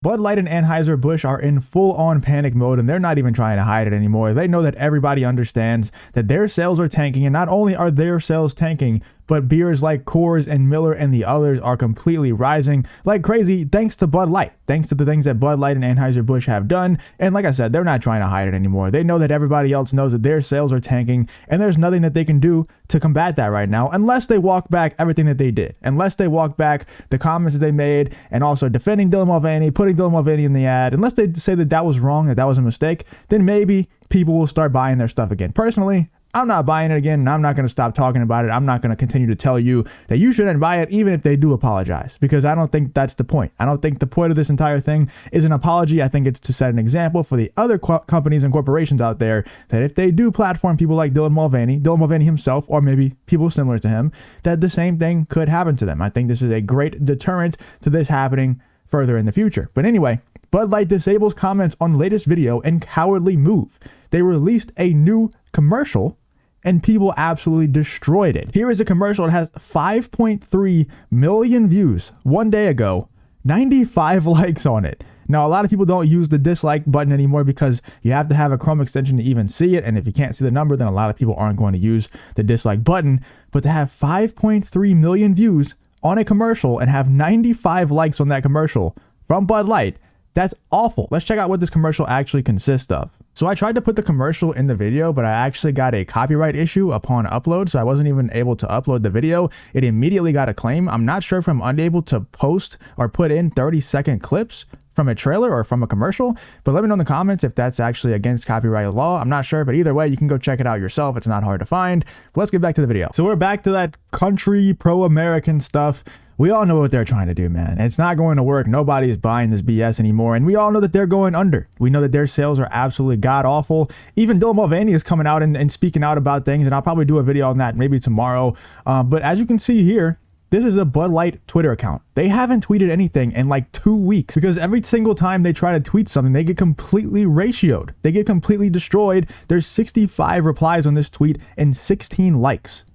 Bud Light and Anheuser Busch are in full-on panic mode, and they're not even trying to hide it anymore. They know that everybody understands that their sales are tanking, and not only are their sales tanking, but beers like Coors and Miller and the others are completely rising like crazy thanks to Bud Light, thanks to the things that Bud Light and Anheuser Busch have done. And like I said, they're not trying to hide it anymore. They know that everybody else knows that their sales are tanking, and there's nothing that they can do to combat that right now unless they walk back everything that they did, unless they walk back the comments that they made, and also defending Dylan Mulvaney, putting Dylan Mulvaney in the ad. Unless they say that that was wrong, that that was a mistake, then maybe people will start buying their stuff again. Personally, I'm not buying it again, and I'm not going to stop talking about it. I'm not going to continue to tell you that you shouldn't buy it, even if they do apologize, because I don't think that's the point. I don't think the point of this entire thing is an apology. I think it's to set an example for the other companies and corporations out there that if they do platform people like Dylan Mulvaney himself, or maybe people similar to him, that the same thing could happen to them. I think this is a great deterrent to this happening further in the future. But anyway, Bud Light disables comments on latest video and cowardly move. They released a new commercial and people absolutely destroyed it. Here is a commercial. It has 5.3 million views one day ago, 95 likes on it. Now, a lot of people don't use the dislike button anymore because you have to have a Chrome extension to even see it. And if you can't see the number, then a lot of people aren't going to use the dislike button. But to have 5.3 million views on a commercial and have 95 likes on that commercial from Bud Light, that's awful. Let's check out what this commercial actually consists of. So I tried to put the commercial in the video, but I actually got a copyright issue upon upload, so I wasn't even able to upload the video. It immediately got a claim. I'm not sure if I'm unable to post or put in 30-second clips from a trailer or from a commercial, but let me know in the comments if that's actually against copyright law. I'm not sure, but either way, you can go check it out yourself. It's not hard to find. But let's get back to the video. So we're back to that country pro-American stuff. We all know what they're trying to do, man. It's not going to work. Nobody's buying this BS anymore. And we all know that they're going under. We know that their sales are absolutely god awful. Even Dylan Mulvaney is coming out and speaking out about things. And I'll probably do a video on that maybe tomorrow. But as you can see here, this is a Bud Light Twitter account. They haven't tweeted anything in like 2 weeks because every single time they try to tweet something, they get completely ratioed. They get completely destroyed. There's 65 replies on this tweet and 16 likes.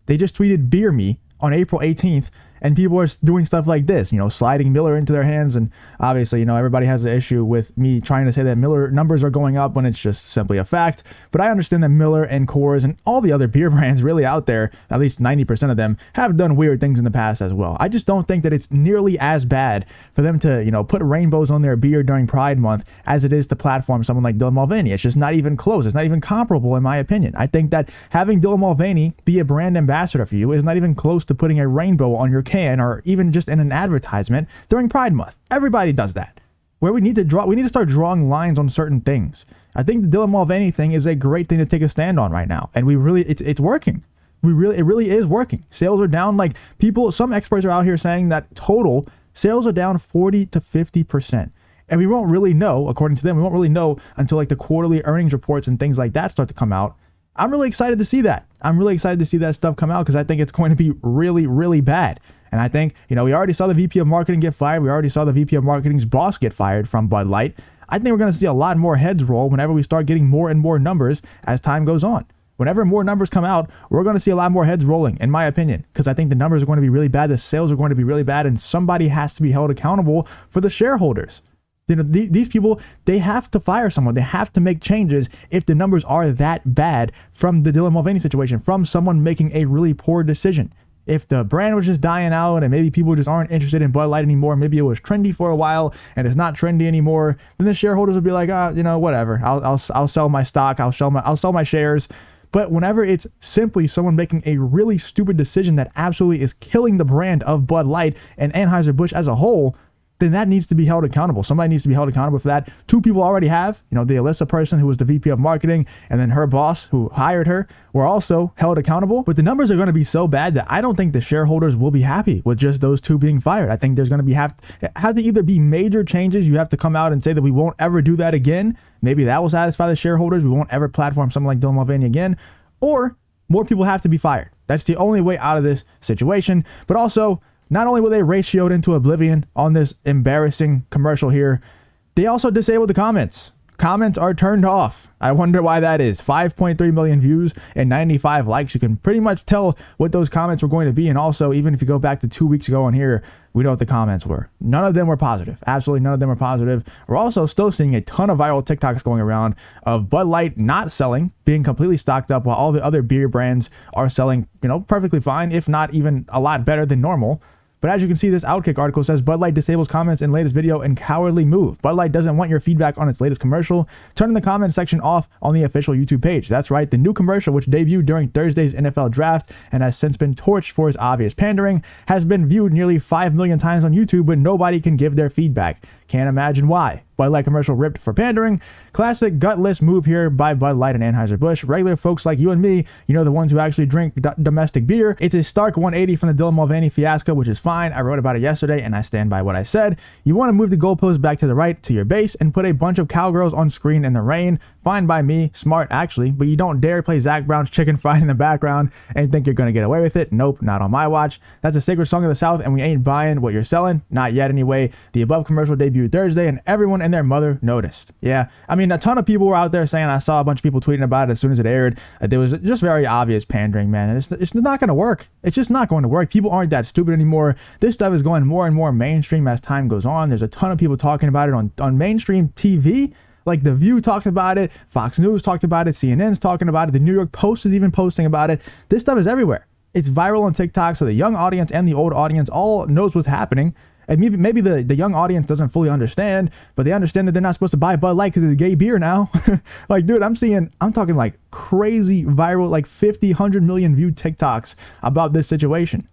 They just tweeted "Beer Me" on April 18th. And people are doing stuff like this, you know, sliding Miller into their hands. And obviously, you know, everybody has an issue with me trying to say that Miller numbers are going up when it's just simply a fact. But I understand that Miller and Coors and all the other beer brands really out there, at least 90% of them, have done weird things in the past as well. I just don't think that it's nearly as bad for them to, you know, put rainbows on their beer during Pride Month as it is to platform someone like Dylan Mulvaney. It's just not even close. It's not even comparable in my opinion. I think that having Dylan Mulvaney be a brand ambassador for you is not even close to putting a rainbow on your can or even just in an advertisement during Pride Month. Everybody does that. Where we need to start drawing lines on certain things. I think the Dylan Mulvaney thing is a great thing to take a stand on right now, and it's working. It really is working. Sales are down. Like some experts are out here saying that total sales are down 40 to 50%. And we won't really know, according to them, we won't really know until like the quarterly earnings reports and things like that start to come out. I'm really excited to see that. I'm really excited to see that stuff come out because I think it's going to be really, really bad. And I think, you know, we already saw the VP of marketing get fired. We already saw the VP of marketing's boss get fired from Bud Light. I think we're going to see a lot more heads roll whenever we start getting more and more numbers as time goes on. Whenever more numbers come out, we're going to see a lot more heads rolling, in my opinion, because I think the numbers are going to be really bad. The sales are going to be really bad, and somebody has to be held accountable for the shareholders. You know, these people, they have to fire someone. They have to make changes if the numbers are that bad from the Dylan Mulvaney situation, from someone making a really poor decision. If the brand was just dying out and maybe people just aren't interested in Bud Light anymore, maybe it was trendy for a while and it's not trendy anymore, then the shareholders would be like, you know, whatever. I'll sell my stock. I'll sell my shares. But whenever it's simply someone making a really stupid decision that absolutely is killing the brand of Bud Light and Anheuser-Busch as a whole, then that needs to be held accountable. Somebody needs to be held accountable for that. Two people already have, you know, the Alyssa person who was the VP of marketing and then her boss who hired her were also held accountable. But the numbers are going to be so bad that I don't think the shareholders will be happy with just those two being fired. I think there's going to have to either be major changes. You have to come out and say that we won't ever do that again. Maybe that will satisfy the shareholders. We won't ever platform someone like Dylan Mulvaney again. Or more people have to be fired. That's the only way out of this situation. But also, not only were they ratioed into oblivion on this embarrassing commercial here, they also disabled the comments. comments are turned off. I wonder why that is. 5.3 million views and 95 likes. You can pretty much tell what those comments were going to be. And also, even if you go back to 2 weeks ago on here, we know what the comments were. None of them were positive. Absolutely none of them were positive. We're also still seeing a ton of viral TikToks going around of Bud Light not selling, being completely stocked up, while all the other beer brands are selling, perfectly fine, if not even a lot better than normal. But as you can see, this Outkick article says Bud Light disables comments in latest video in cowardly move. Bud Light doesn't want your feedback on its latest commercial. Turning the comment section off on the official YouTube page. That's right, the new commercial, which debuted during Thursday's NFL draft and has since been torched for its obvious pandering, has been viewed nearly 5 million times on YouTube, but nobody can give their feedback. Can't imagine why. Bud Light commercial ripped for pandering. Classic gutless move here by Bud Light and Anheuser Busch. Regular folks like you and me, the ones who actually drink domestic beer. It's a stark 180 from the Dylan Mulvaney fiasco, which is fine. I wrote about it yesterday and I stand by what I said. You want to move the goalpost back to the right to your base and put a bunch of cowgirls on screen in the rain. Fine by me. Smart, actually. But you don't dare play Zach Brown's Chicken Fried in the background and think you're going to get away with it. Nope, not on my watch. That's a sacred song of the South and we ain't buying what you're selling. Not yet anyway. The above commercial debuted Thursday and everyone and their mother noticed. Yeah, I mean, a ton of people were out there saying, I saw a bunch of people tweeting about it as soon as it aired. There was just very obvious pandering, man. And it's not going to work. It's just not going to work. People aren't that stupid anymore. This stuff is going more and more mainstream as time goes on. There's a ton of people talking about it on mainstream TV. Like The View talked about it, Fox News talked about it, CNN's talking about it, the New York Post is even posting about it. This stuff is everywhere. It's viral on TikTok, so the young audience and the old audience all knows what's happening. And maybe the young audience doesn't fully understand, but they understand that they're not supposed to buy Bud Light because it's a gay beer now. Like, dude, I'm talking like crazy viral, like 50, 100 million viewed TikToks about this situation.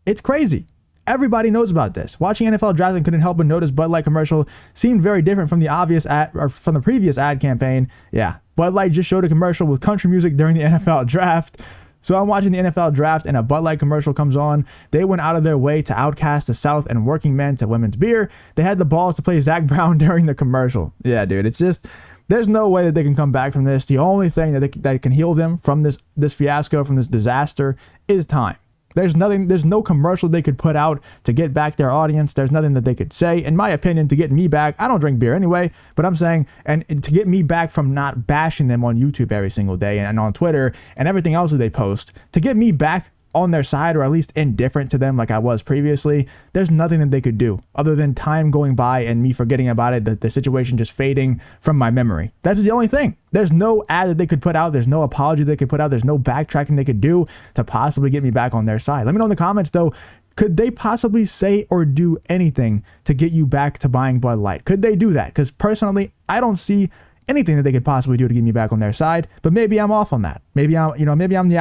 It's crazy. Everybody knows about this. Watching NFL drafting couldn't help but notice Bud Light commercial seemed very different from the obvious ad, or from the previous ad campaign. Yeah, Bud Light just showed a commercial with country music during the NFL draft. So I'm watching the NFL draft and a Bud Light commercial comes on. They went out of their way to outcast the South and working men to women's beer. They had the balls to play Zach Brown during the commercial. Yeah, dude, it's just, there's no way that they can come back from this. The only thing that can heal them from this fiasco, from this disaster, is time. There's no commercial they could put out to get back their audience. There's nothing that they could say, in my opinion, to get me back. I don't drink beer anyway, but I'm saying, and to get me back from not bashing them on YouTube every single day and on Twitter and everything else that they post, to get me back on their side, or at least indifferent to them like I was previously, there's nothing that they could do other than time going by and me forgetting about it, the situation just fading from my memory. That's the only thing. There's no ad that they could put out. There's no apology they could put out. There's no backtracking they could do to possibly get me back on their side. Let me know in the comments though, could they possibly say or do anything to get you back to buying Bud Light? Could they do that? Because personally, I don't see anything that they could possibly do to get me back on their side, but maybe I'm off on that. Maybe I'm the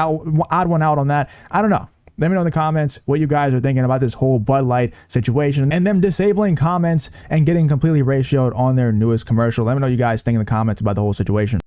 odd one out on that. I don't know. Let me know in the comments what you guys are thinking about this whole Bud Light situation and them disabling comments and getting completely ratioed on their newest commercial. Let me know what you guys think in the comments about the whole situation.